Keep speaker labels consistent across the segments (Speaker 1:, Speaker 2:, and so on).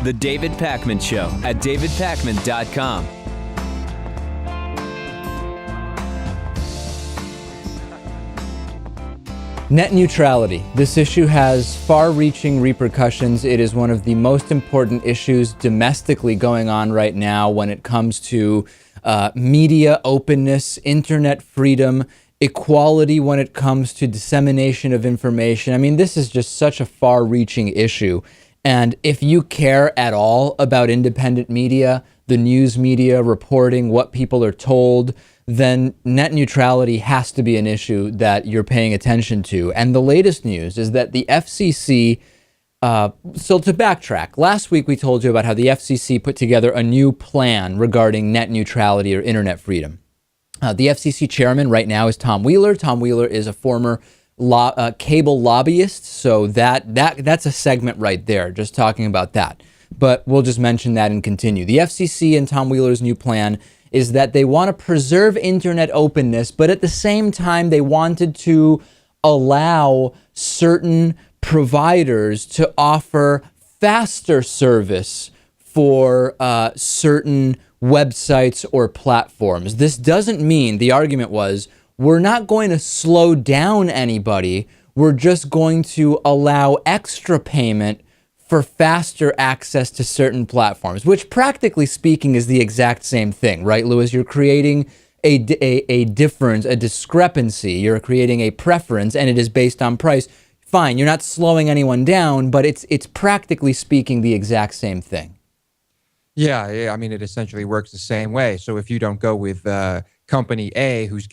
Speaker 1: The David Pakman Show at davidpakman.com.
Speaker 2: Net neutrality. This issue has far-reaching repercussions. It is one of the most important issues domestically going on right now when it comes to media openness, internet freedom, equality when it comes to dissemination of information. I mean, this is just such a far-reaching issue. And if you care at all about independent media, the news media reporting what people are told, then net neutrality has to be an issue that you're paying attention to. And the latest news is that the FCC, so to backtrack, last week we told you about how the FCC put together a new plan regarding net neutrality or internet freedom. The FCC chairman right now is Tom Wheeler. Tom Wheeler is a former cable lobbyist, so that's a segment right there, just talking about that. But we'll just mention that and continue. The FCC and Tom Wheeler's new plan is that they want to preserve internet openness, but at the same time, they wanted to allow certain providers to offer faster service for certain websites or platforms. This doesn't mean, the argument was, we're not going to slow down anybody. We're just going to allow extra payment for faster access to certain platforms, which practically speaking is the exact same thing, right, Lewis? You're creating a difference, a discrepancy. You're creating a preference, and it is based on price. Fine, you're not slowing anyone down, but it's practically speaking the exact same thing.
Speaker 3: Yeah, I mean, it essentially works the same way. So if you don't go with company A who's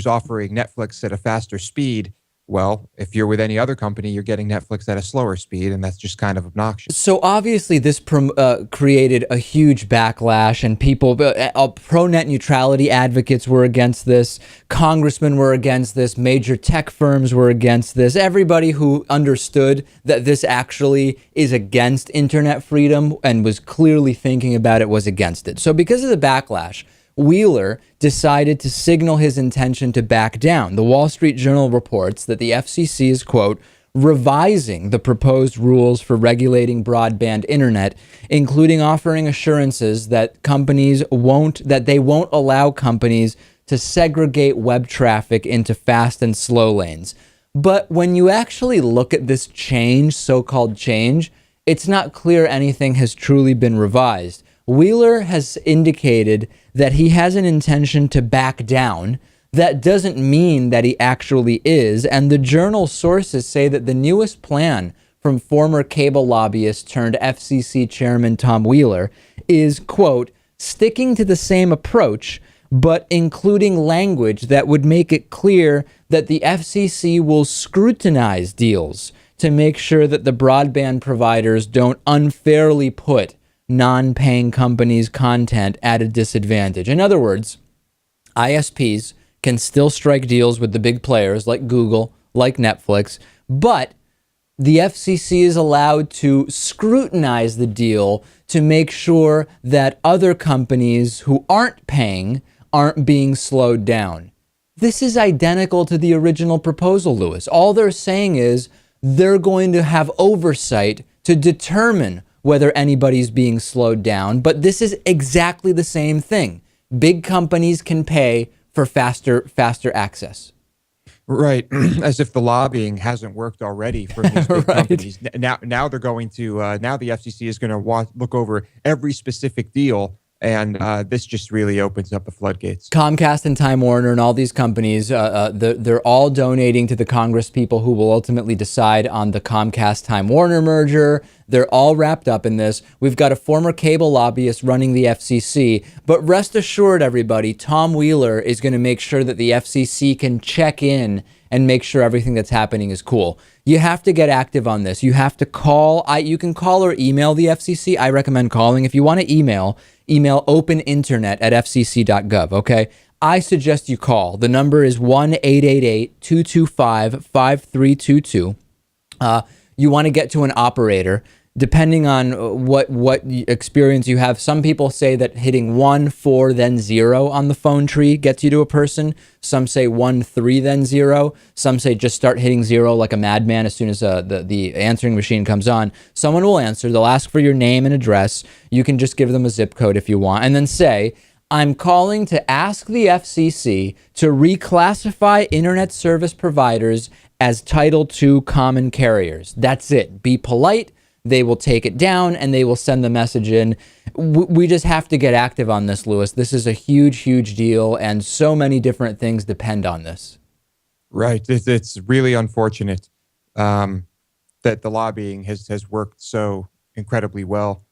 Speaker 3: offering Netflix at a faster speed, well, if you're with any other company, you're getting Netflix at a slower speed, and that's just kind of obnoxious.
Speaker 2: So obviously this created a huge backlash, and people, pro-net neutrality advocates were against this, congressmen were against this, major tech firms were against this, everybody who understood that this actually is against internet freedom and was clearly thinking about it was against it. So because of the backlash, Wheeler decided to signal his intention to back down. The Wall Street Journal reports that the FCC is, quote, revising the proposed rules for regulating broadband internet, including offering assurances that they won't allow companies to segregate web traffic into fast and slow lanes. But when you actually look at this change, so-called change, it's not clear anything has truly been revised. Wheeler has indicated that he has an intention to back down. That doesn't mean that he actually is. And the Journal sources say that the newest plan from former cable lobbyist turned FCC chairman Tom Wheeler is, quote, sticking to the same approach, but including language that would make it clear that the FCC will scrutinize deals to make sure that the broadband providers don't unfairly put non-paying companies' content at a disadvantage. In other words, ISPs can still strike deals with the big players like Google, like Netflix, but the FCC is allowed to scrutinize the deal to make sure that other companies who aren't paying aren't being slowed down. This is identical to the original proposal, Lewis. All they're saying is they're going to have oversight to determine whether anybody's being slowed down, but this is exactly the same thing. Big companies can pay for faster access.
Speaker 3: Right, as if the lobbying hasn't worked already for these big companies. Now they're going to now the FCC is going to look over every specific deal. And this just really opens up the floodgates.
Speaker 2: Comcast and Time Warner and all these companies, they're all donating to the Congress people who will ultimately decide on the Comcast-Time Warner merger. They're all wrapped up in this. We've got a former cable lobbyist running the FCC. But rest assured, everybody, Tom Wheeler is going to make sure that the FCC can check in and make sure everything that's happening is cool. You have to get active on this. You have to call. You can call or email the FCC. I recommend calling. If you want to email openinternet@fcc.gov, okay? I suggest you call. The number is 1-888-225-5322. You want to get to an operator. depending on what experience you have. Some people say that hitting 1, 4, then 0 on the phone tree gets you to a person. Some say 1, 3, then 0. Some say just start hitting 0 like a madman as soon as the answering machine comes on. Someone will answer. They'll ask for your name and address. You can just give them a zip code if you want, and then say, I'm calling to ask the FCC to reclassify internet service providers as Title II common carriers. That's it. Be polite. They will take it down and they will send the message in. We just have to get active on this, Lewis. This is a huge, huge deal, and so many different things depend on this.
Speaker 3: Right. It's really unfortunate that the lobbying has worked so incredibly well.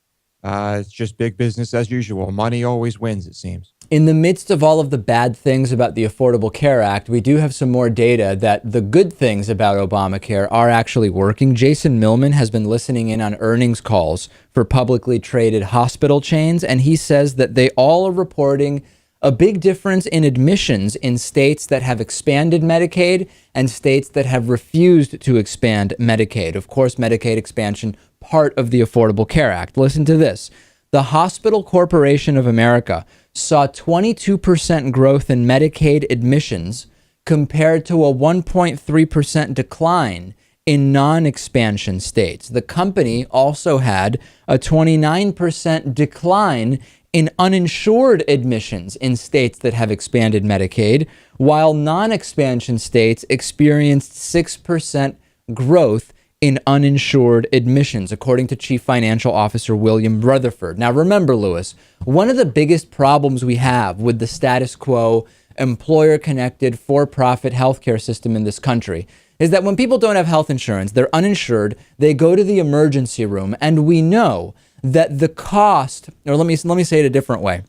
Speaker 3: It's just big business as usual. Money always wins, it seems.
Speaker 2: In the midst of all of the bad things about the Affordable Care Act, we do have some more data that the good things about Obamacare are actually working. Jason Millman has been listening in on earnings calls for publicly traded hospital chains, and he says that they all are reporting a big difference in admissions in states that have expanded Medicaid and states that have refused to expand Medicaid. Of course, Medicaid expansion, part of the Affordable Care Act. Listen to this. The Hospital Corporation of America saw 22% growth in Medicaid admissions compared to a 1.3% decline in non-expansion states. The company also had a 29% decline in uninsured admissions in states that have expanded Medicaid, while non-expansion states experienced 6% growth in uninsured admissions, according to Chief Financial Officer William Rutherford. Now remember, Lewis, one of the biggest problems we have with the status quo, employer-connected, for-profit healthcare system in this country is that when people don't have health insurance, they're uninsured, they go to the emergency room, and we know that the cost, or let me say it a different way,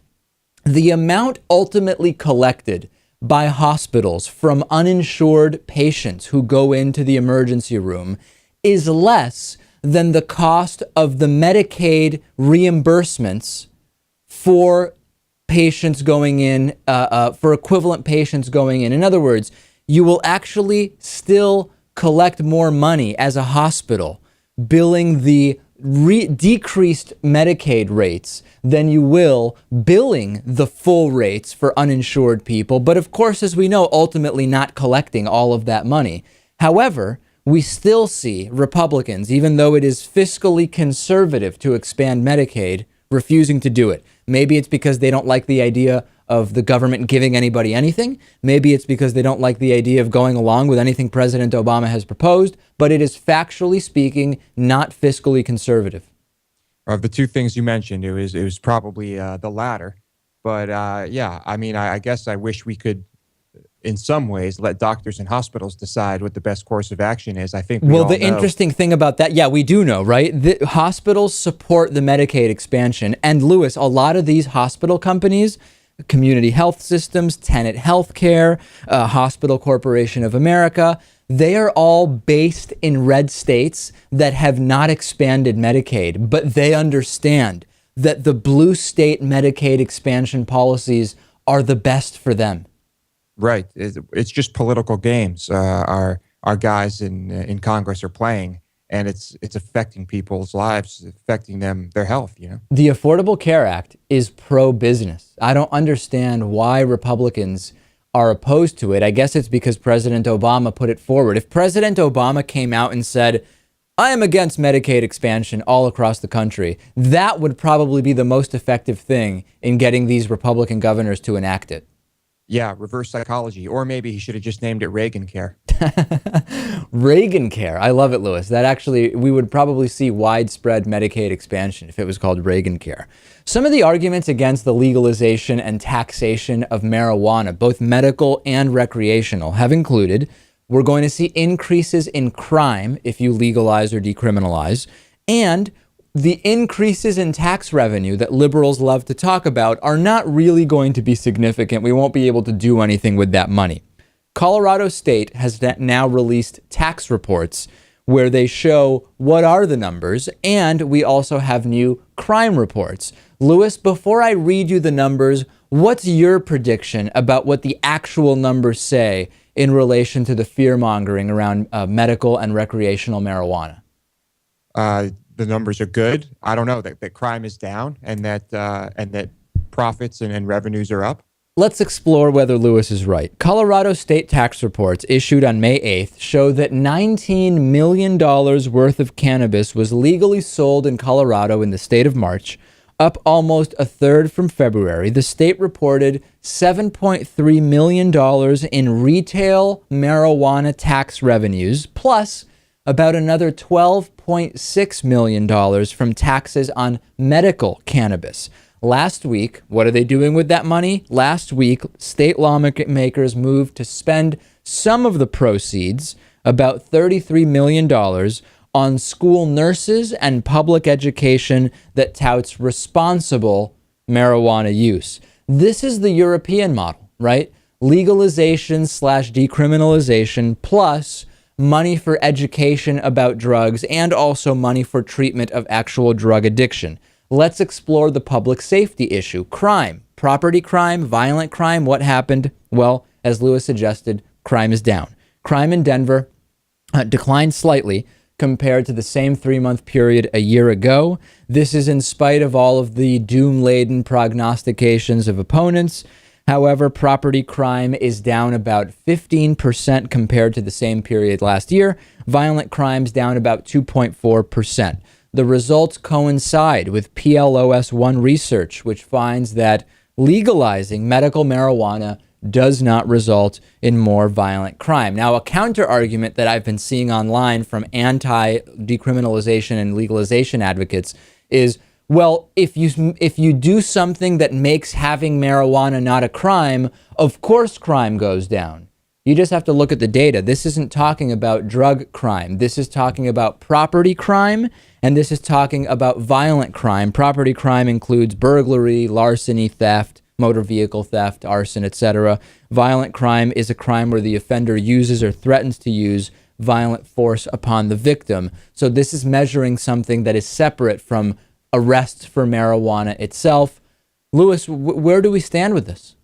Speaker 2: the amount ultimately collected by hospitals from uninsured patients who go into the emergency room is less than the cost of the Medicaid reimbursements for patients going in, for equivalent patients going in. In other words, you will actually still collect more money as a hospital billing the decreased Medicaid rates than you will billing the full rates for uninsured people. But of course, as we know, ultimately not collecting all of that money. However, we still see Republicans, even though it is fiscally conservative to expand Medicaid, refusing to do it. Maybe it's because they don't like the idea of the government giving anybody anything. Maybe it's because they don't like the idea of going along with anything President Obama has proposed, but it is factually speaking not fiscally conservative.
Speaker 3: Of the two things you mentioned, it was probably the latter. But yeah, I mean, I guess I wish we could, in some ways, let doctors and hospitals decide what the best course of action is. I think we all know.
Speaker 2: Interesting thing about that, yeah, we do know, right? The hospitals support the Medicaid expansion. And Lewis, a lot of these hospital companies, Community Health Systems, Tenet Healthcare, Hospital Corporation of America, they are all based in red states that have not expanded Medicaid, but they understand that the blue state Medicaid expansion policies are the best for them.
Speaker 3: Right. It's just political games our guys in Congress are playing, and it's affecting people's lives, affecting their health, you know.
Speaker 2: The Affordable Care Act is pro-business. I don't understand why Republicans are opposed to it. I guess it's because President Obama put it forward. If President Obama came out and said, I am against Medicaid expansion all across the country, that would probably be the most effective thing in getting these Republican governors to enact it.
Speaker 3: Yeah, reverse psychology. Or maybe he should have just named it Reagan Care.
Speaker 2: Reagan Care. I love it, Lewis. That actually, we would probably see widespread Medicaid expansion if it was called Reagan Care. Some of the arguments against the legalization and taxation of marijuana, both medical and recreational, have included we're going to see increases in crime if you legalize or decriminalize, and the increases in tax revenue that liberals love to talk about are not really going to be significant. We won't be able to do anything with that money. Colorado State has now released tax reports where they show what are the numbers, and we also have new crime reports. Lewis, before I read you the numbers, what's your prediction about what the actual numbers say in relation to the fear-mongering around medical and recreational marijuana?
Speaker 3: the numbers are good. I don't know that crime is down and that profits and revenues are up.
Speaker 2: Let's explore whether Lewis is right. Colorado state tax reports issued on May 8th show that $19 million worth of cannabis was legally sold in Colorado in the state of March, up almost a third from February. The state reported $7.3 million in retail marijuana tax revenues, plus about another $12.6 million from taxes on medical cannabis. Last week, what are they doing with that money? Last week, state lawmakers moved to spend some of the proceeds, about $33 million, on school nurses and public education that touts responsible marijuana use. This is the European model, right? Legalization / decriminalization plus money for education about drugs and also money for treatment of actual drug addiction. Let's explore the public safety issue. Crime, property crime, violent crime. What happened? Well, as Lewis suggested, crime is down. Crime in Denver declined slightly compared to the same 3-month period a year ago. This is in spite of all of the doom-laden prognostications of opponents. However, property crime is down about 15% compared to the same period last year. Violent crimes down about 2.4%. The results coincide with PLOS1 research, which finds that legalizing medical marijuana does not result in more violent crime. Now, a counter argument that I've been seeing online from anti-decriminalization and legalization advocates is, well, if you do something that makes having marijuana not a crime, of course crime goes down. You just have to look at the data. This isn't talking about drug crime. This is talking about property crime, and this is talking about violent crime. Property crime includes burglary, larceny, theft, motor vehicle theft, arson, etc. Violent crime is a crime where the offender uses or threatens to use violent force upon the victim. So this is measuring something that is separate from arrests for marijuana itself. Lewis, where do we stand with this?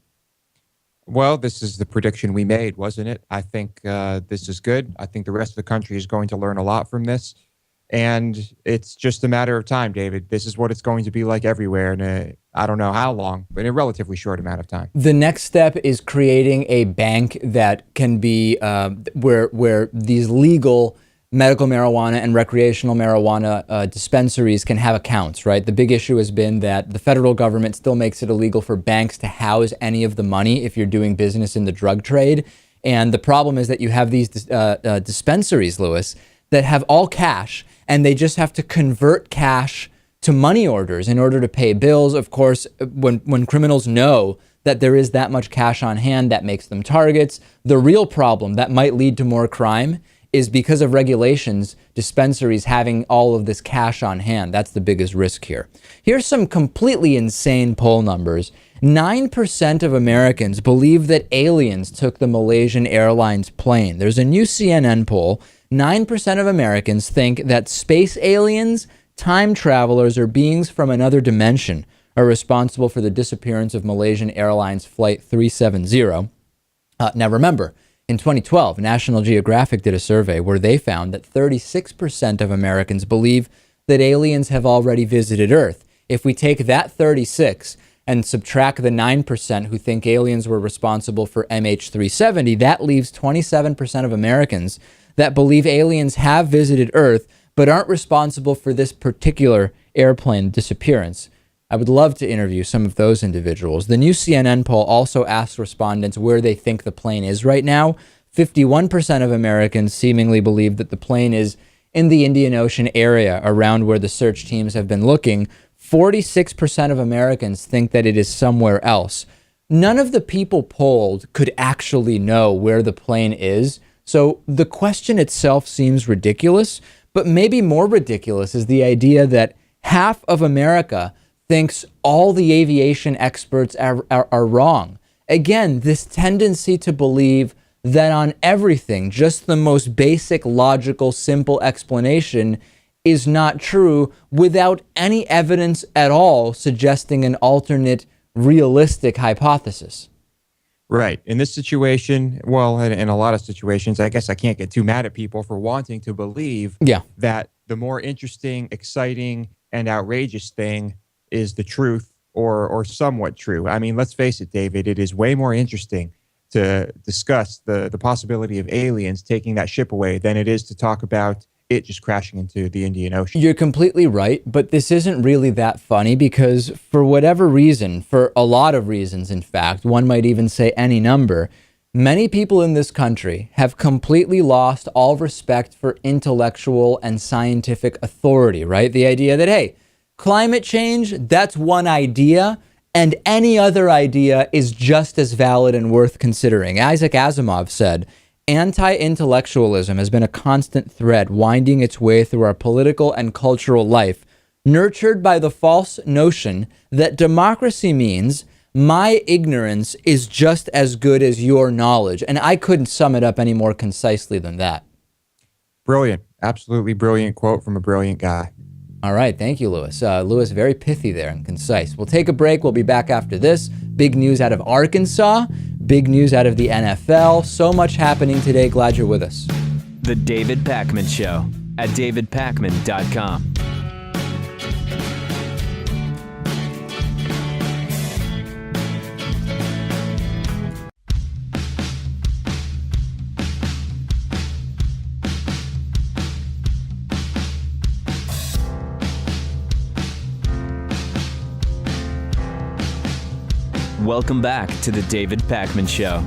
Speaker 3: Well, this is the prediction we made, wasn't it? I think this is good. I think the rest of the country is going to learn a lot from this. And it's just a matter of time, David. This is what it's going to be like everywhere in I don't know how long, but in a relatively short amount of time.
Speaker 2: The next step is creating a bank that can be where these legal medical marijuana and recreational marijuana dispensaries can have accounts, right? The big issue has been that the federal government still makes it illegal for banks to house any of the money if you're doing business in the drug trade. And the problem is that you have these dispensaries, Lewis, that have all cash, and they just have to convert cash to money orders in order to pay bills. Of course, when criminals know that there is that much cash on hand, that makes them targets. The real problem that might lead to more crime is because of regulations, dispensaries having all of this cash on hand. That's the biggest risk here. Here's some completely insane poll numbers. 9% of Americans believe that aliens took the Malaysian Airlines plane. There's a new CNN poll. 9% of Americans think that space aliens, time travelers, or beings from another dimension are responsible for the disappearance of Malaysian Airlines Flight 370. Now remember, in 2012, National Geographic did a survey where they found that 36% of Americans believe that aliens have already visited Earth. If we take that 36 and subtract the 9% who think aliens were responsible for MH370, that leaves 27% of Americans that believe aliens have visited Earth but aren't responsible for this particular airplane disappearance. I would love to interview some of those individuals. The new CNN poll also asked respondents where they think the plane is right now. 51% of Americans seemingly believe that the plane is in the Indian Ocean area around where the search teams have been looking. 46% of Americans think that it is somewhere else. None of the people polled could actually know where the plane is. So the question itself seems ridiculous, but maybe more ridiculous is the idea that half of America thinks all the aviation experts are wrong. Again, this tendency to believe that on everything, just the most basic, logical, simple explanation is not true without any evidence at all suggesting an alternate, realistic hypothesis.
Speaker 3: Right. In this situation, well, in a lot of situations, I guess I can't get too mad at people for wanting to believe
Speaker 2: Yeah.
Speaker 3: that the more interesting, exciting, and outrageous thing is the truth or somewhat true. I mean, let's face it, David, it is way more interesting to discuss the possibility of aliens taking that ship away than it is to talk about it just crashing into the Indian Ocean.
Speaker 2: You're completely right, but this isn't really that funny because for whatever reason, for a lot of reasons, in fact, one might even say any number, many people in this country have completely lost all respect for intellectual and scientific authority, right? The idea that, hey, climate change, that's one idea, and any other idea is just as valid and worth considering. Isaac Asimov said, anti-intellectualism has been a constant thread winding its way through our political and cultural life, nurtured by the false notion that democracy means my ignorance is just as good as your knowledge. And I couldn't sum it up any more concisely than that.
Speaker 3: Brilliant. Absolutely brilliant quote from a brilliant guy.
Speaker 2: All right. Thank you, Lewis. Lewis, very pithy there and concise. We'll take a break. We'll be back after this. Big news out of Arkansas. Big news out of the NFL. So much happening today. Glad you're with us.
Speaker 1: The David Pakman Show at davidpakman.com. Welcome back to the David Pakman Show.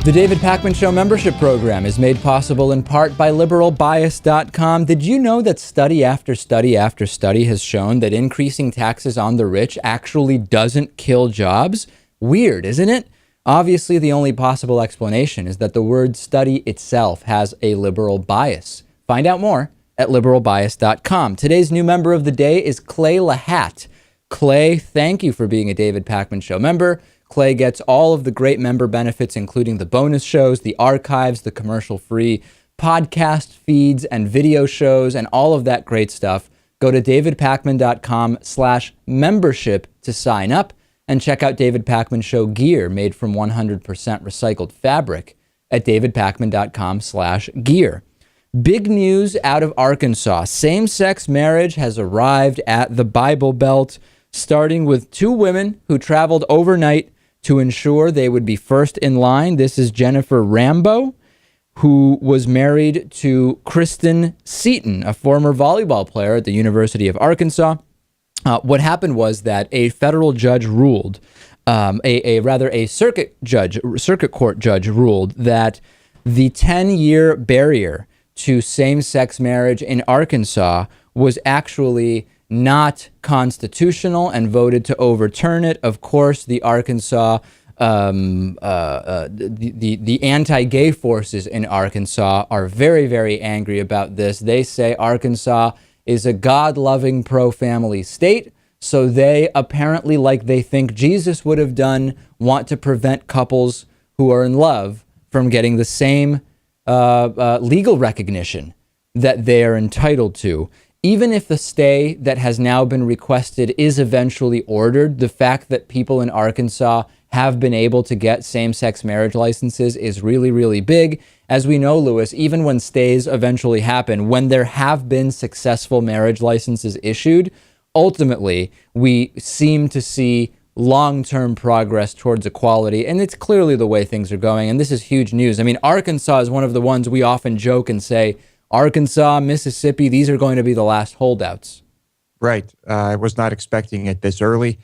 Speaker 2: The David Pakman Show membership program is made possible in part by liberalbias.com. Did you know that study after study after study has shown that increasing taxes on the rich actually doesn't kill jobs? Weird, isn't it? Obviously, the only possible explanation is that the word study itself has a liberal bias. Find out more at liberalbias.com. Today's new member of the day is Clay Lahat. Clay, thank you for being a David Pakman Show member. Clay gets all of the great member benefits, including the bonus shows, the archives, the commercial-free podcast feeds and video shows, and all of that great stuff. Go to davidpakman.com/membership to sign up and check out David Pakman Show gear made from 100% recycled fabric at davidpakman.com/gear. Big news out of Arkansas. Same-sex marriage has arrived at the Bible Belt, starting with two women who traveled overnight to ensure they would be first in line. This is Jennifer Rambo, who was married to Kristen Seaton, a former volleyball player at the University of Arkansas. What happened was that a federal judge ruled, a circuit court judge ruled that the 10-year barrier to same-sex marriage in Arkansas was actually not constitutional and voted to overturn it. Of course, the Arkansas, the anti-gay forces in Arkansas are very, very angry about this. They say Arkansas is a God-loving, pro-family state, so they apparently, like they think Jesus would have done, want to prevent couples who are in love from getting the same legal recognition that they are entitled to. Even if the stay that has now been requested is eventually ordered, the fact that people in Arkansas have been able to get same-sex marriage licenses is really, really big. As we know, Lewis, even when stays eventually happen, when there have been successful marriage licenses issued, ultimately, we seem to see long-term progress towards equality, and it's clearly the way things are going, and this is huge news. I mean, Arkansas is one of the ones we often joke and say, Arkansas, Mississippi, these are going to be the last holdouts.
Speaker 3: Right. I was not expecting it this early,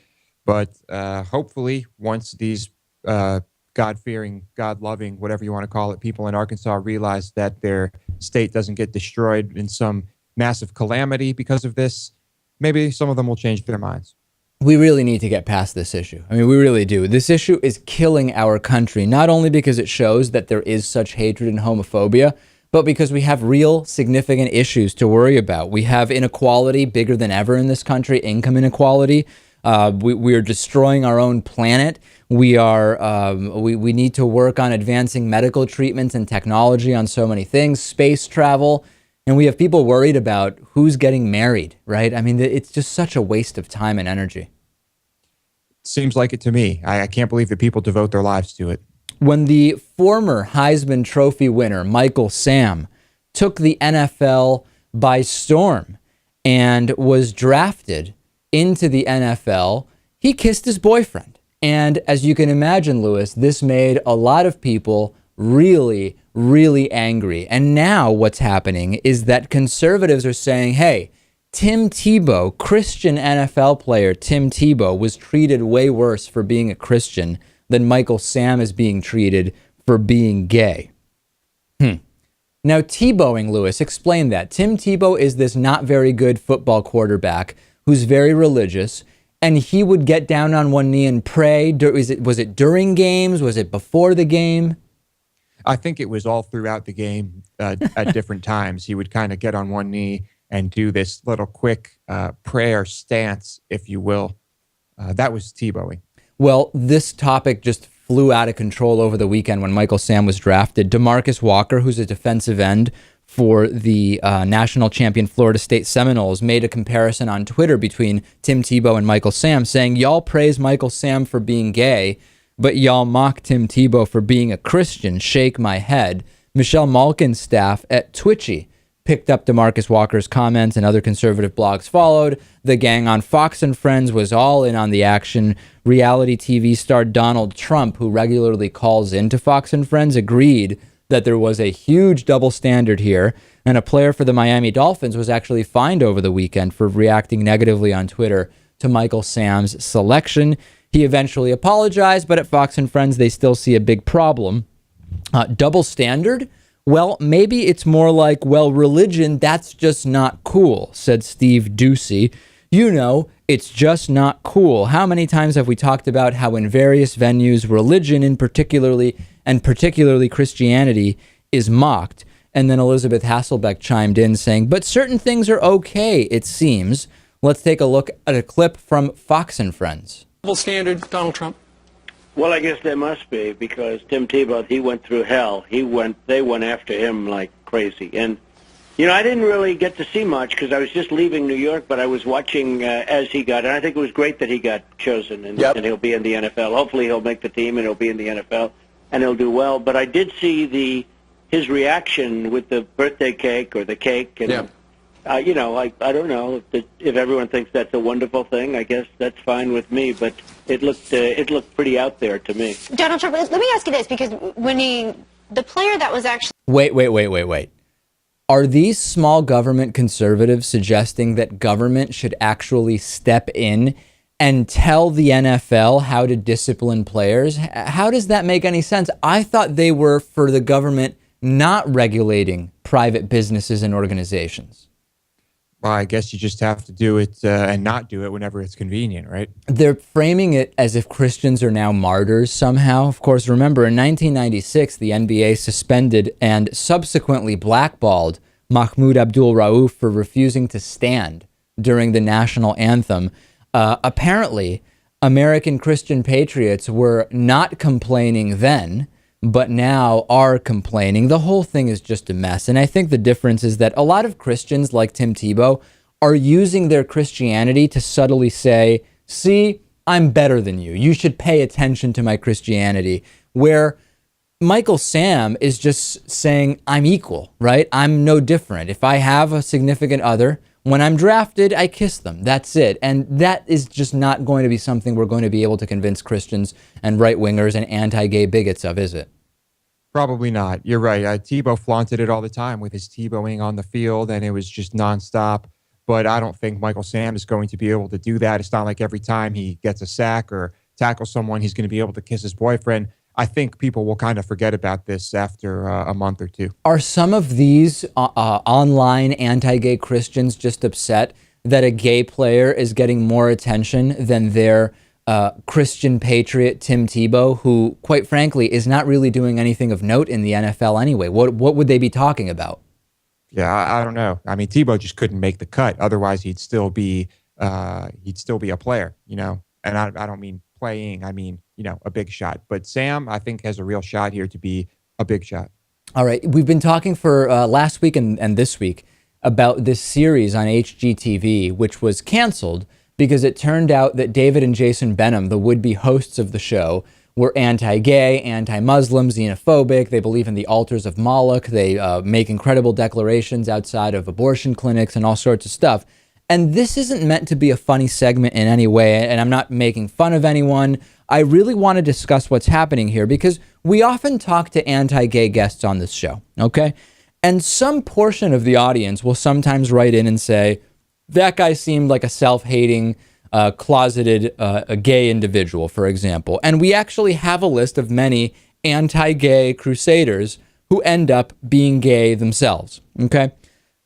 Speaker 3: but hopefully once these God-fearing, God-loving, whatever you want to call it, people in Arkansas realize that their state doesn't get destroyed in some massive calamity because of this, maybe some of them will change their minds.
Speaker 2: We really need to get past this issue. I mean, we really do. This issue is killing our country, not only because it shows that there is such hatred and homophobia, but because we have real significant issues to worry about. We have inequality bigger than ever in this country, income inequality. We are destroying our own planet. We need to work on advancing medical treatments and technology on so many things, space travel. And we have people worried about who's getting married, right? I mean, it's just such a waste of time and energy.
Speaker 3: Seems like it to me. I can't believe that people devote their lives to it.
Speaker 2: When the former Heisman Trophy winner, Michael Sam, took the NFL by storm and was drafted into the NFL, he kissed his boyfriend. And as you can imagine, Lewis, this made a lot of people really, really angry. And now what's happening is that conservatives are saying, hey, Tim Tebow, Christian NFL player Tim Tebow, was treated way worse for being a Christian than Michael Sam is being treated for being gay. Now, Tebowing, Lewis, explain that. Tim Tebow is this not very good football quarterback who's very religious, and he would get down on one knee and pray. Was it during games? Was it before the game?
Speaker 3: I think it was all throughout the game at different times. He would kind of get on one knee and do this little quick prayer stance, if you will. That was Tebowing.
Speaker 2: Well, this topic just flew out of control over the weekend when Michael Sam was drafted. DeMarcus Walker, who's a defensive end for the national champion Florida State Seminoles, made a comparison on Twitter between Tim Tebow and Michael Sam, saying, y'all praise Michael Sam for being gay, but y'all mock Tim Tebow for being a Christian. Shake my head. Michelle Malkin's staff at Twitchy picked up DeMarcus Walker's comments, and other conservative blogs followed. The gang on Fox and Friends was all in on the action. Reality TV star Donald Trump, who regularly calls into Fox and Friends, agreed that there was a huge double standard here, and a player for the Miami Dolphins was actually fined over the weekend for reacting negatively on Twitter to Michael Sam's selection. He eventually apologized, but at Fox and Friends, they still see a big problem. Double standard? Well, maybe it's more like, well, religion, that's just not cool, said Steve Ducey. You know, it's just not cool. How many times have we talked about how in various venues, religion particularly Christianity is mocked? And then Elizabeth Hasselbeck chimed in saying, but certain things are okay, it seems. Let's take a look at a clip from Fox and Friends.
Speaker 4: Double standard, Donald Trump.
Speaker 5: Well, I guess there must be, because Tim Tebow, he went through hell. They went after him like crazy. And, you know, I didn't really get to see much because I was just leaving New York, but I was watching as he got, and I think it was great that he got chosen, and he'll be in the NFL. Hopefully he'll make the team and he'll be in the NFL, and he'll do well. But I did see his reaction with the birthday cake or the cake, and you know, I don't know if everyone thinks that's a wonderful thing. I guess that's fine with me, but it looked pretty out there to me.
Speaker 6: Donald Trump, let me ask you this, because the player that was actually...
Speaker 2: Wait. Are these small government conservatives suggesting that government should actually step in and tell the NFL how to discipline players? How does that make any sense? I thought they were for the government not regulating private businesses and organizations.
Speaker 3: Well, I guess you just have to do it and not do it whenever it's convenient, right?
Speaker 2: They're framing it as if Christians are now martyrs somehow. Of course, remember, in 1996, the NBA suspended and subsequently blackballed Mahmoud Abdul-Rauf for refusing to stand during the national anthem. Apparently, American Christian patriots were not complaining then, but now are complaining. The whole thing is just a mess. And I think the difference is that a lot of Christians like Tim Tebow are using their Christianity to subtly say, see, I'm better than you. You should pay attention to my Christianity. Where Michael Sam is just saying, I'm equal, right? I'm no different. If I have a significant other, when I'm drafted, I kiss them. That's it. And that is just not going to be something we're going to be able to convince Christians and right-wingers and anti-gay bigots of, is it?
Speaker 3: Probably not. You're right. Tebow flaunted it all the time with his Tebowing on the field, and it was just nonstop. But I don't think Michael Sam is going to be able to do that. It's not like every time he gets a sack or tackles someone, he's going to be able to kiss his boyfriend. I think people will kind of forget about this after a month or two.
Speaker 2: Are some of these online anti-gay Christians just upset that a gay player is getting more attention than their Christian patriot Tim Tebow, who, quite frankly, is not really doing anything of note in the NFL anyway? What would they be talking about?
Speaker 3: Yeah, I don't know. I mean, Tebow just couldn't make the cut. Otherwise, he'd still be a player, you know. And I don't mean playing. I mean, you know, a big shot. But Sam, I think, has a real shot here to be a big shot.
Speaker 2: All right. We've been talking for last week and this week about this series on HGTV, which was canceled because it turned out that David and Jason Benham, the would-be hosts of the show, were anti-gay, anti-Muslim, xenophobic. They believe in the altars of Moloch. They make incredible declarations outside of abortion clinics and all sorts of stuff. And this isn't meant to be a funny segment in any way, and I'm not making fun of anyone. I really want to discuss what's happening here because we often talk to anti-gay guests on this show, okay? And some portion of the audience will sometimes write in and say, that guy seemed like a self-hating, closeted a gay individual, for example. And we actually have a list of many anti-gay crusaders who end up being gay themselves, okay?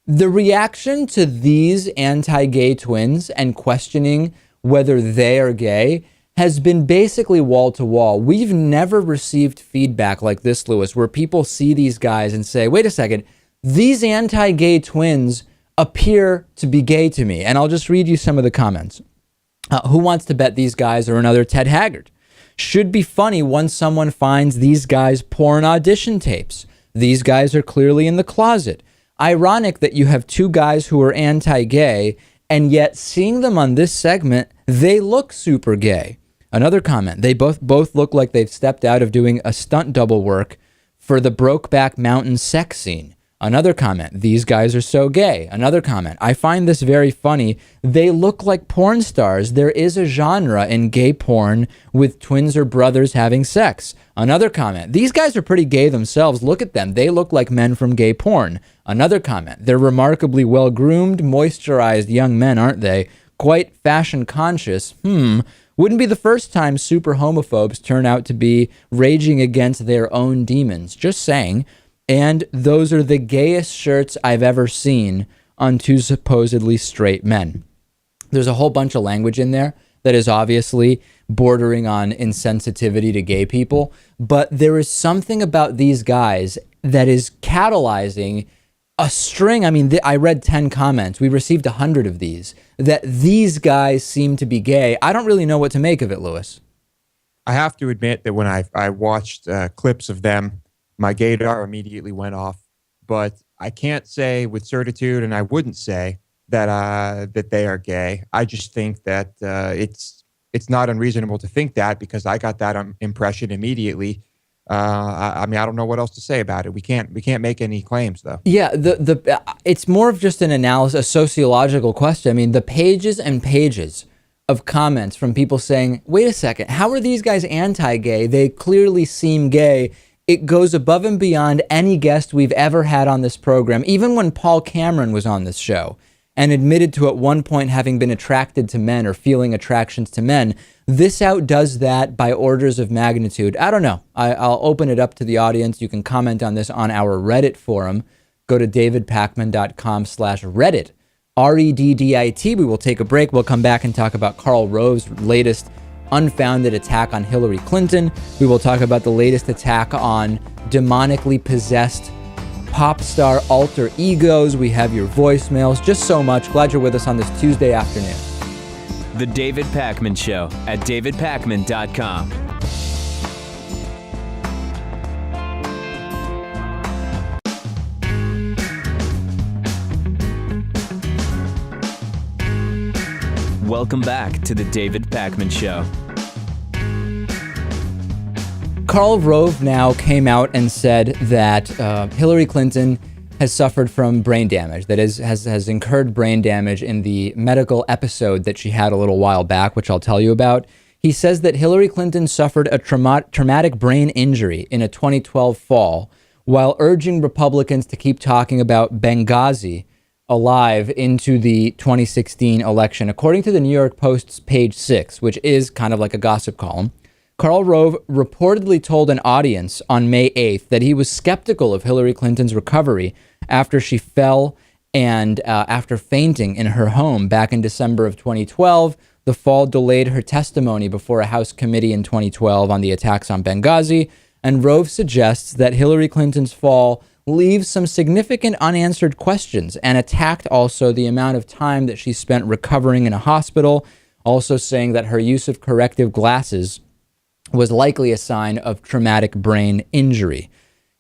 Speaker 2: The reaction to these anti-gay twins and questioning whether they are gay has been basically wall to wall. We've never received feedback like this, Lewis, where people see these guys and say, wait a second, these anti-gay twins appear to be gay to me. And I'll just read you some of the comments. Who wants to bet these guys are another Ted Haggard? Should be funny once someone finds these guys porn audition tapes. These guys are clearly in the closet. Ironic that you have two guys who are anti-gay, and yet seeing them on this segment, they look super gay. Another comment, they both look like they've stepped out of doing a stunt double work for the Brokeback Mountain sex scene. Another comment, these guys are so gay. Another comment, I find this very funny. They look like porn stars. There is a genre in gay porn with twins or brothers having sex. Another comment, these guys are pretty gay themselves. Look at them. They look like men from gay porn. Another comment, they're remarkably well-groomed, moisturized young men, aren't they? Quite fashion conscious. Wouldn't be the first time super homophobes turn out to be raging against their own demons. Just saying. And those are the gayest shirts I've ever seen on two supposedly straight men. There's a whole bunch of language in there that is obviously bordering on insensitivity to gay people. But there is something about these guys that is catalyzing a string. I mean, I read 10 comments. We received 100 of these. That these guys seem to be gay. I don't really know what to make of it, Lewis.
Speaker 3: I have to admit that when I watched clips of them, my gaydar immediately went off. But I can't say with certitude, and I wouldn't say that they are gay. I just think that it's not unreasonable to think that because I got that impression immediately. I mean, I don't know what else to say about it. We can't make any claims though.
Speaker 2: Yeah, it's more of just an analysis, a sociological question. I mean, the pages and pages of comments from people saying, wait a second, how are these guys anti-gay? They clearly seem gay. It goes above and beyond any guest we've ever had on this program, even when Paul Cameron was on this show and admitted to at one point having been attracted to men or feeling attractions to men. This outdoes that by orders of magnitude. I don't know. I'll open it up to the audience. You can comment on this on our Reddit forum. Go to davidpakman.com/Reddit. REDDIT. We will take a break. We'll come back and talk about Karl Rove's latest unfounded attack on Hillary Clinton. We will talk about the latest attack on demonically possessed pop star alter egos. We have your voicemails. Just so much. Glad you're with us on this Tuesday afternoon.
Speaker 1: The David Pakman Show at davidpakman.com. Welcome back to the David Pakman Show.
Speaker 2: Karl Rove now came out and said that Hillary Clinton has suffered from brain damage, that has incurred brain damage in the medical episode that she had a little while back, which I'll tell you about. He says that Hillary Clinton suffered a traumatic brain injury in a 2012 fall while urging Republicans to keep talking about Benghazi alive into the 2016 election. According to the New York Post's page 6, which is kind of like a gossip column, Karl Rove reportedly told an audience on May 8th that he was skeptical of Hillary Clinton's recovery after she fell and after fainting in her home back in December of 2012. The fall delayed her testimony before a House committee in 2012 on the attacks on Benghazi, and Rove suggests that Hillary Clinton's fall leaves some significant unanswered questions and attacked also the amount of time that she spent recovering in a hospital, also saying that her use of corrective glasses was likely a sign of traumatic brain injury.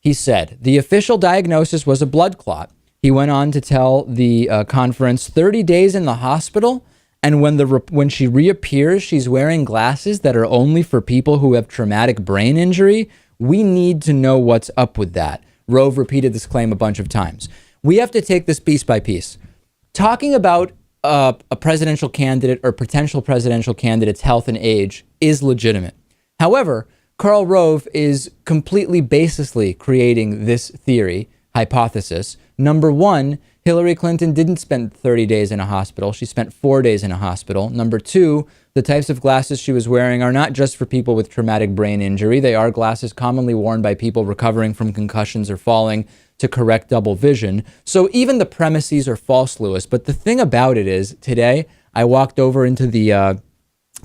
Speaker 2: He said, the official diagnosis was a blood clot. He went on to tell the conference 30 days in the hospital And when she reappears, she's wearing glasses that are only for people who have traumatic brain injury. We need to know what's up with that. Rove repeated this claim a bunch of times. We have to take this piece by piece. Talking about a presidential candidate or potential presidential candidate's health and age is legitimate. However, Karl Rove is completely baselessly creating this theory, hypothesis. Number one, Hillary Clinton didn't spend 30 days in a hospital. She spent 4 days in a hospital. Number two, the types of glasses she was wearing are not just for people with traumatic brain injury. They are glasses commonly worn by people recovering from concussions or falling to correct double vision. So even the premises are false, Lewis. But the thing about it is, today I walked over into the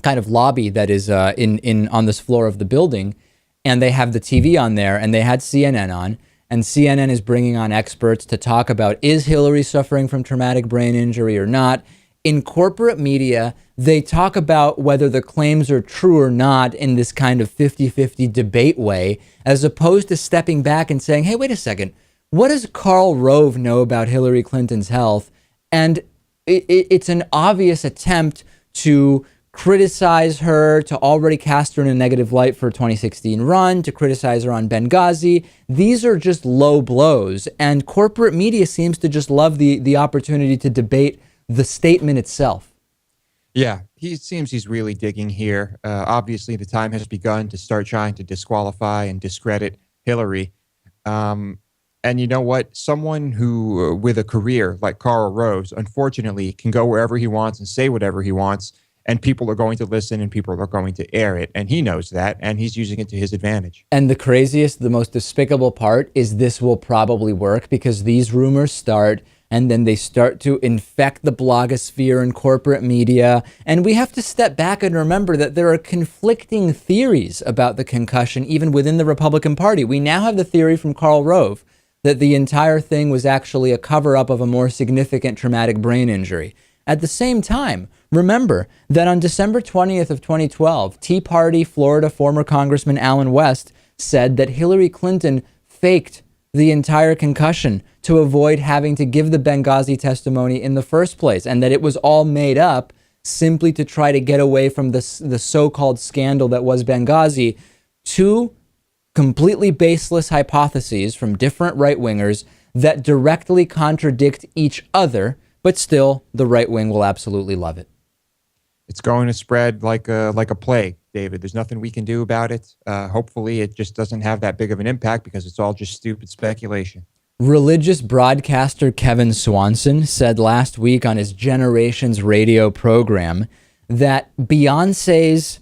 Speaker 2: kind of lobby that is in on this floor of the building, and they have the TV on there, and they had CNN on. And CNN is bringing on experts to talk about, is Hillary suffering from traumatic brain injury or not? In corporate media, they talk about whether the claims are true or not in this kind of 50-50 debate way, as opposed to stepping back and saying, hey, wait a second, what does Karl Rove know about Hillary Clinton's health? And it's an obvious attempt to criticize her, to already cast her in a negative light for 2016 run, to criticize her on Benghazi. These are just low blows. And corporate media seems to just love the opportunity to debate the statement itself.
Speaker 3: Yeah, he seems he's really digging here. Obviously, the time has begun to start trying to disqualify and discredit Hillary. And you know what? Someone who, with a career like Karl Rove, unfortunately, can go wherever he wants and say whatever he wants. And people are going to listen and people are going to air it. And he knows that, and he's using it to his advantage.
Speaker 2: And the craziest, the most despicable part is this will probably work because these rumors start and then they start to infect the blogosphere and corporate media. And we have to step back and remember that there are conflicting theories about the concussion, even within the Republican Party. We now have the theory from Karl Rove that the entire thing was actually a cover-up of a more significant traumatic brain injury. At the same time, remember that on December 20th of 2012, Tea Party Florida former Congressman Alan West said that Hillary Clinton faked the entire concussion to avoid having to give the Benghazi testimony in the first place, and that it was all made up simply to try to get away from the so-called scandal that was Benghazi. Two completely baseless hypotheses from different right-wingers that directly contradict each other, but still, the right wing will absolutely love it.
Speaker 3: It's going to spread like a plague, David. There's nothing we can do about it. Hopefully, it just doesn't have that big of an impact because it's all just stupid speculation.
Speaker 2: Religious broadcaster Kevin Swanson said last week on his Generations radio program that Beyonce's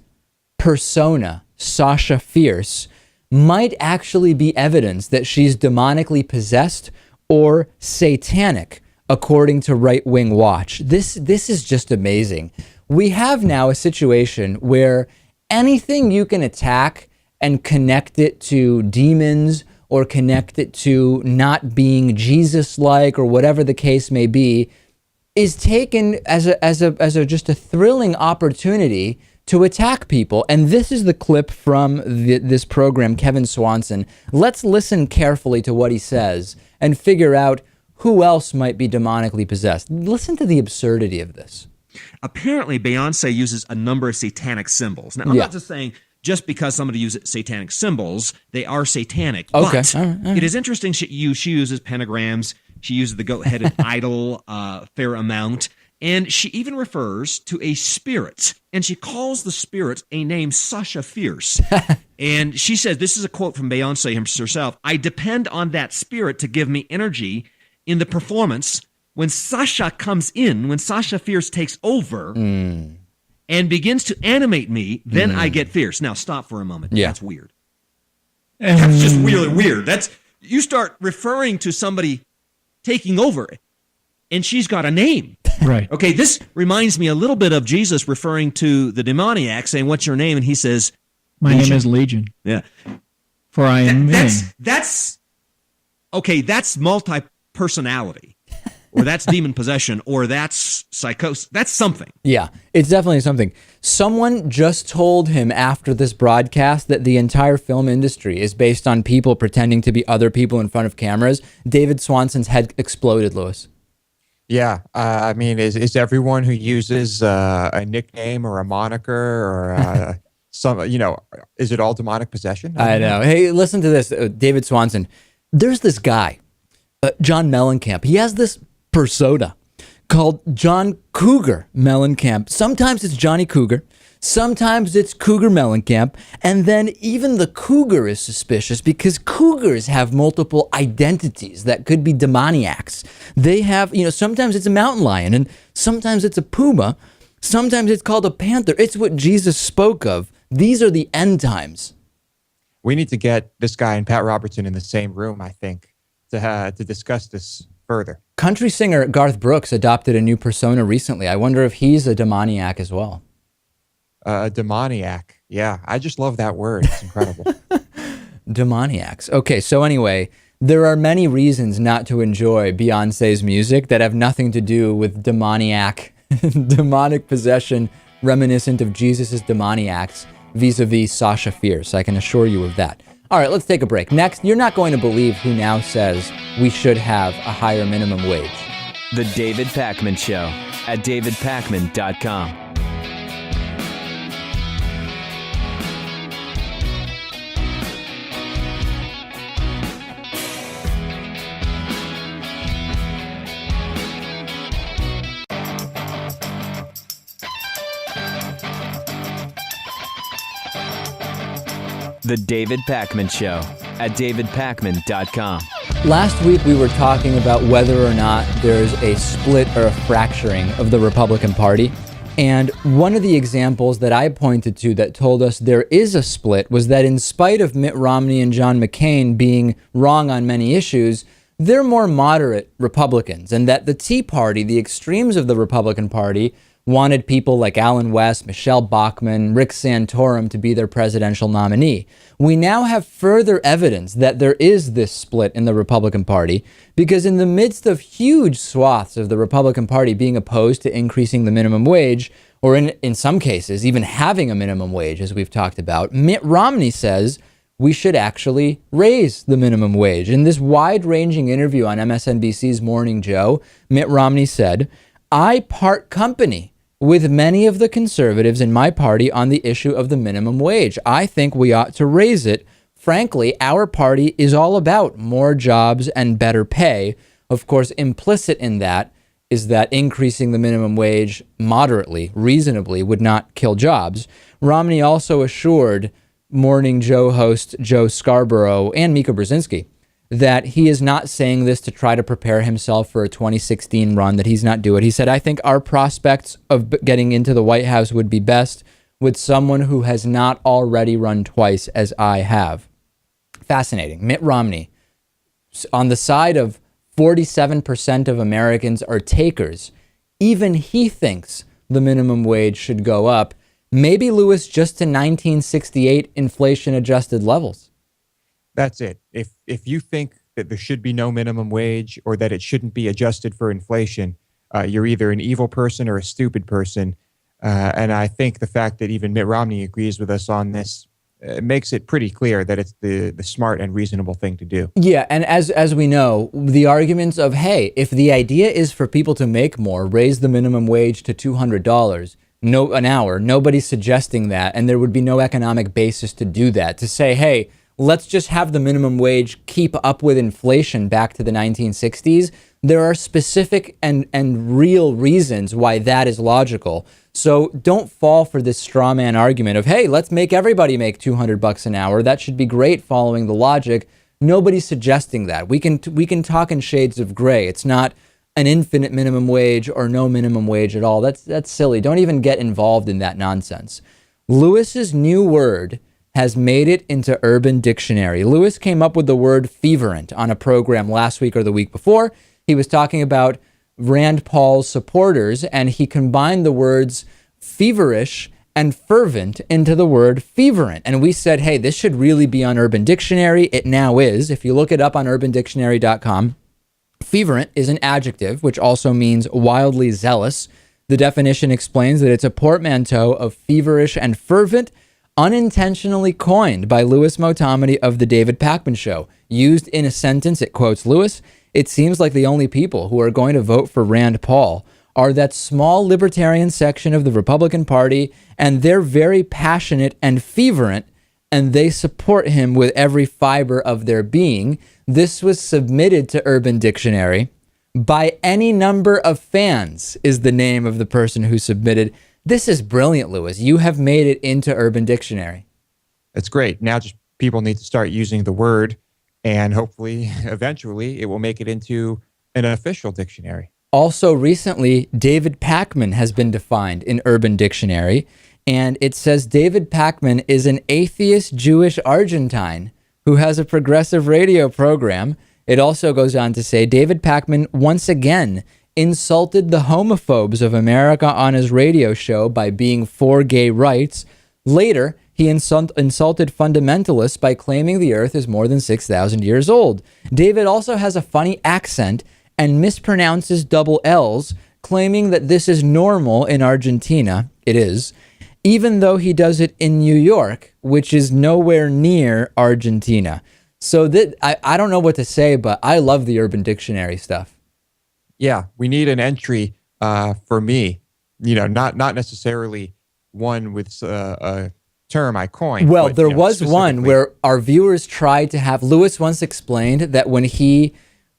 Speaker 2: persona, Sasha Fierce, might actually be evidence that she's demonically possessed or satanic, according to Right Wing Watch. This is just amazing. We have now a situation where anything you can attack and connect it to demons or connect it to not being Jesus-like or whatever the case may be is taken as a just a thrilling opportunity to attack people. And this is the clip from this program, Kevin Swanson. Let's listen carefully to what he says and figure out who else might be demonically possessed. Listen to the absurdity of this.
Speaker 4: Apparently, Beyonce uses a number of satanic symbols. Now, I'm not just saying just because somebody uses satanic symbols, they are satanic.
Speaker 2: Okay.
Speaker 4: But
Speaker 2: all right.
Speaker 4: It is interesting she uses pentagrams. She uses the goat-headed idol a fair amount. And she even refers to a spirit. And she calls the spirit a name, Sasha Fierce. And she says, this is a quote from Beyonce herself, "I depend on that spirit to give me energy in the performance. When Sasha comes in, when Sasha Fierce takes over and begins to animate me, then I get fierce." Now, stop for a moment.
Speaker 2: Yeah.
Speaker 4: That's weird. That's just really weird. That's, you start referring to somebody taking over, and she's got a name.
Speaker 7: Right.
Speaker 4: Okay, this reminds me a little bit of Jesus referring to the demoniac, saying, "What's your name?" And he says,
Speaker 7: "My name is Legion."
Speaker 4: Yeah.
Speaker 7: For I am many.
Speaker 4: That's multi-personality. Or that's demon possession, or that's psychosis. That's something.
Speaker 2: Yeah, it's definitely something. Someone just told him after this broadcast that the entire film industry is based on people pretending to be other people in front of cameras. David Swanson's head exploded, Lewis.
Speaker 3: Yeah, I mean, is everyone who uses a nickname or a moniker or is it all demonic possession?
Speaker 2: I
Speaker 3: don't
Speaker 2: know. Hey, listen to this, David Swanson. There's this guy, John Mellencamp. He has this persona called John Cougar Mellencamp. Sometimes it's Johnny Cougar. Sometimes it's Cougar Mellencamp. And then even the cougar is suspicious because cougars have multiple identities that could be demoniacs. They have, sometimes it's a mountain lion and sometimes it's a puma. Sometimes it's called a panther. It's what Jesus spoke of. These are the end times.
Speaker 3: We need to get this guy and Pat Robertson in the same room, I think, to discuss this further.
Speaker 2: Country singer Garth Brooks adopted a new persona recently. I wonder if he's a demoniac as well.
Speaker 3: Demoniac. Yeah, I just love that word. It's incredible.
Speaker 2: Demoniacs. Okay, so anyway, there are many reasons not to enjoy Beyonce's music that have nothing to do with demoniac, demonic possession, reminiscent of Jesus's demoniacs vis-a-vis Sasha Fierce. I can assure you of that. All right, let's take a break. Next, you're not going to believe who now says we should have a higher minimum wage.
Speaker 1: The David Pakman Show at davidpakman.com. The David Pakman Show at davidpakman.com.
Speaker 2: Last week we were talking about whether or not there's a split or a fracturing of the Republican Party. And one of the examples that I pointed to that told us there is a split was that in spite of Mitt Romney and John McCain being wrong on many issues, they're more moderate Republicans, and that the Tea Party, the extremes of the Republican Party, wanted people like Alan West, Michelle Bachmann, Rick Santorum to be their presidential nominee. We now have further evidence that there is this split in the Republican Party because in the midst of huge swaths of the Republican Party being opposed to increasing the minimum wage, or in some cases even having a minimum wage, as we've talked about, Mitt Romney says we should actually raise the minimum wage. In this wide-ranging interview on MSNBC's Morning Joe, Mitt Romney said, "I part company with many of the conservatives in my party on the issue of the minimum wage. I think we ought to raise it. Frankly, our party is all about more jobs and better pay." Of course, implicit in that is that increasing the minimum wage moderately, reasonably, would not kill jobs. Romney also assured Morning Joe host Joe Scarborough and Mika Brzezinski that he is not saying this to try to prepare himself for a 2016 run, that he's not doing it. He said, "I think our prospects of getting into the White House would be best with someone who has not already run twice as I have." Fascinating. Mitt Romney, on the side of 47% of Americans are takers, even he thinks the minimum wage should go up. Maybe, Lewis, just to 1968 inflation-adjusted levels.
Speaker 3: That's it. If you think that there should be no minimum wage or that it shouldn't be adjusted for inflation, you're either an evil person or a stupid person. And I think the fact that even Mitt Romney agrees with us on this makes it pretty clear that it's the smart and reasonable thing to do.
Speaker 2: Yeah, and as we know, the arguments of, hey, if the idea is for people to make more, raise the minimum wage to $200 an hour, nobody's suggesting that, and there would be no economic basis to do that. To say, hey, let's just have the minimum wage keep up with inflation back to the 1960s. There are specific and real reasons why that is logical. So don't fall for this straw man argument of, hey, let's make everybody make $200 an hour. That should be great following the logic. Nobody's suggesting that. We can talk in shades of gray. It's not an infinite minimum wage or no minimum wage at all. That's silly. Don't even get involved in that nonsense. Lewis's new word has made it into Urban Dictionary. Lewis came up with the word feverent on a program last week or the week before. He was talking about Rand Paul's supporters, and he combined the words feverish and fervent into the word feverent. And we said, hey, this should really be on Urban Dictionary. It now is. If you look it up on urbandictionary.com, feverent is an adjective, which also means wildly zealous. The definition explains that it's a portmanteau of feverish and fervent, unintentionally coined by Louis Motomedy of The David Pakman Show. Used in a sentence, it quotes Lewis, it seems like the only people who are going to vote for Rand Paul are that small libertarian section of the Republican Party, and they're very passionate and fervent, and they support him with every fiber of their being. This was submitted to Urban Dictionary by any number of fans, is the name of the person who submitted. This is brilliant, Lewis. You have made it into Urban Dictionary.
Speaker 3: That's great. Now just people need to start using the word, and hopefully, eventually, it will make it into an official dictionary.
Speaker 2: Also, recently, David Pakman has been defined in Urban Dictionary, and it says David Pakman is an atheist Jewish Argentine who has a progressive radio program. It also goes on to say David Pakman once again insulted the homophobes of America on his radio show by being for gay rights. Later, he insulted fundamentalists by claiming the earth is more than 6,000 years old. David also has a funny accent and mispronounces double L's, claiming that this is normal in Argentina. It is, even though he does it in New York, which is nowhere near Argentina. So I don't know what to say, but I love the Urban Dictionary stuff.
Speaker 3: Yeah, we need an entry for me, not necessarily one with a term I coined.
Speaker 2: Well,
Speaker 3: but,
Speaker 2: there was one
Speaker 3: specifically.
Speaker 2: where our viewers tried to have, Lewis once explained that when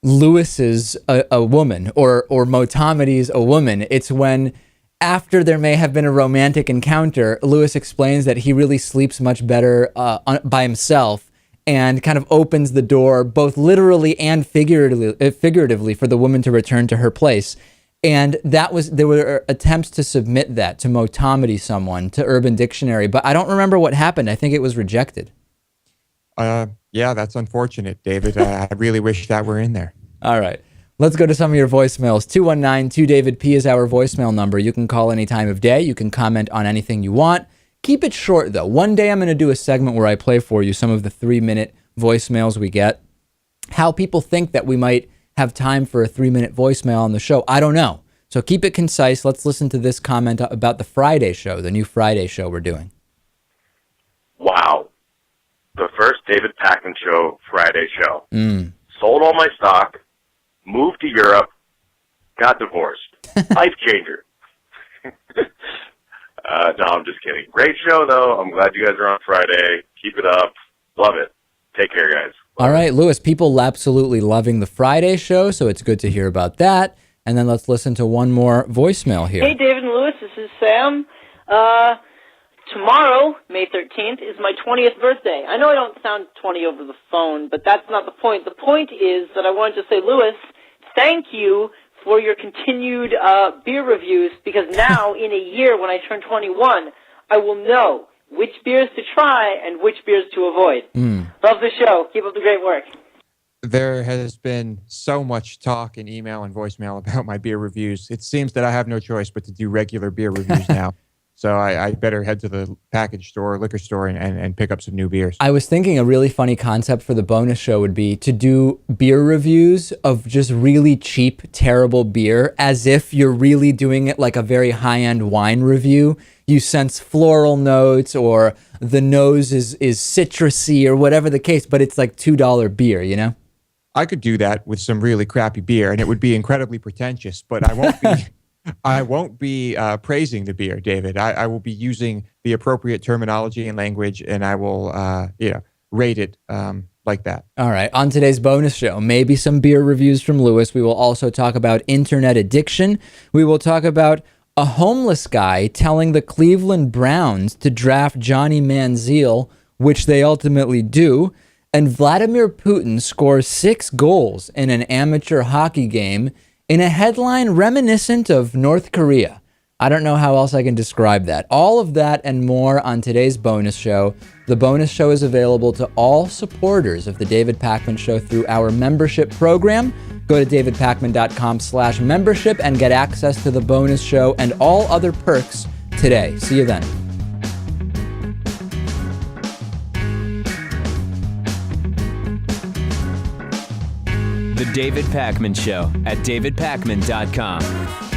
Speaker 2: Lewis is a woman or Motamedi's a woman, it's when after there may have been a romantic encounter, Lewis explains that he really sleeps much better by himself and kind of opens the door both literally and figuratively for the woman to return to her place. And there were attempts to submit that to Motamedi someone, to Urban Dictionary, but I don't remember what happened. I think it was rejected.
Speaker 3: Yeah, that's unfortunate, David. I really wish that were in there.
Speaker 2: All right. Let's go to some of your voicemails. 219-2DAVID-P is our voicemail number. You can call any time of day. You can comment on anything you want. Keep it short, though. One day I'm going to do a segment where I play for you some of the 3-minute voicemails we get. How people think that we might have time for a 3-minute voicemail on the show, I don't know. So keep it concise. Let's listen to this comment about the Friday show, the new Friday show we're doing.
Speaker 8: Wow. The first David Pakman Show Friday show. Sold all my stock, moved to Europe, got divorced. Life changer. No, I'm just kidding. Great show, though. I'm glad you guys are on Friday. Keep it up. Love it. Take care, guys.
Speaker 2: All right, Lewis, people absolutely loving the Friday show, so it's good to hear about that. And then let's listen to one more voicemail here.
Speaker 9: Hey, David and Lewis, this is Sam. Tomorrow, May 13th, is my 20th birthday. I know I don't sound 20 over the phone, but that's not the point. The point is that I wanted to say, Lewis, thank you for your continued beer reviews, because now, in a year, when I turn 21, I will know which beers to try and which beers to avoid. Love the show. Keep up the great work.
Speaker 3: There has been so much talk in email and voicemail about my beer reviews. It seems that I have no choice but to do regular beer reviews now. So I better head to the package store, liquor store, and pick up some new beers.
Speaker 2: I was thinking a really funny concept for the bonus show would be to do beer reviews of just really cheap, terrible beer, as if you're really doing it like a very high-end wine review. You sense floral notes, or the nose is citrusy, or whatever the case, but it's like $2 beer, you know?
Speaker 3: I could do that with some really crappy beer, and it would be incredibly pretentious, but I won't be... I won't be praising the beer, David. I will be using the appropriate terminology and language, and I will, rate it like that.
Speaker 2: All right. On today's bonus show, maybe some beer reviews from Lewis. We will also talk about internet addiction. We will talk about a homeless guy telling the Cleveland Browns to draft Johnny Manziel, which they ultimately do. And Vladimir Putin scores 6 goals in an amateur hockey game in a headline reminiscent of North Korea. I don't know how else I can describe that. All of that and more on today's bonus show. The bonus show is available to all supporters of the David Pakman Show through our membership program. Go to davidpakman.com/membership and get access to the bonus show and all other perks today. See you then.
Speaker 1: The David Pakman Show at davidpakman.com.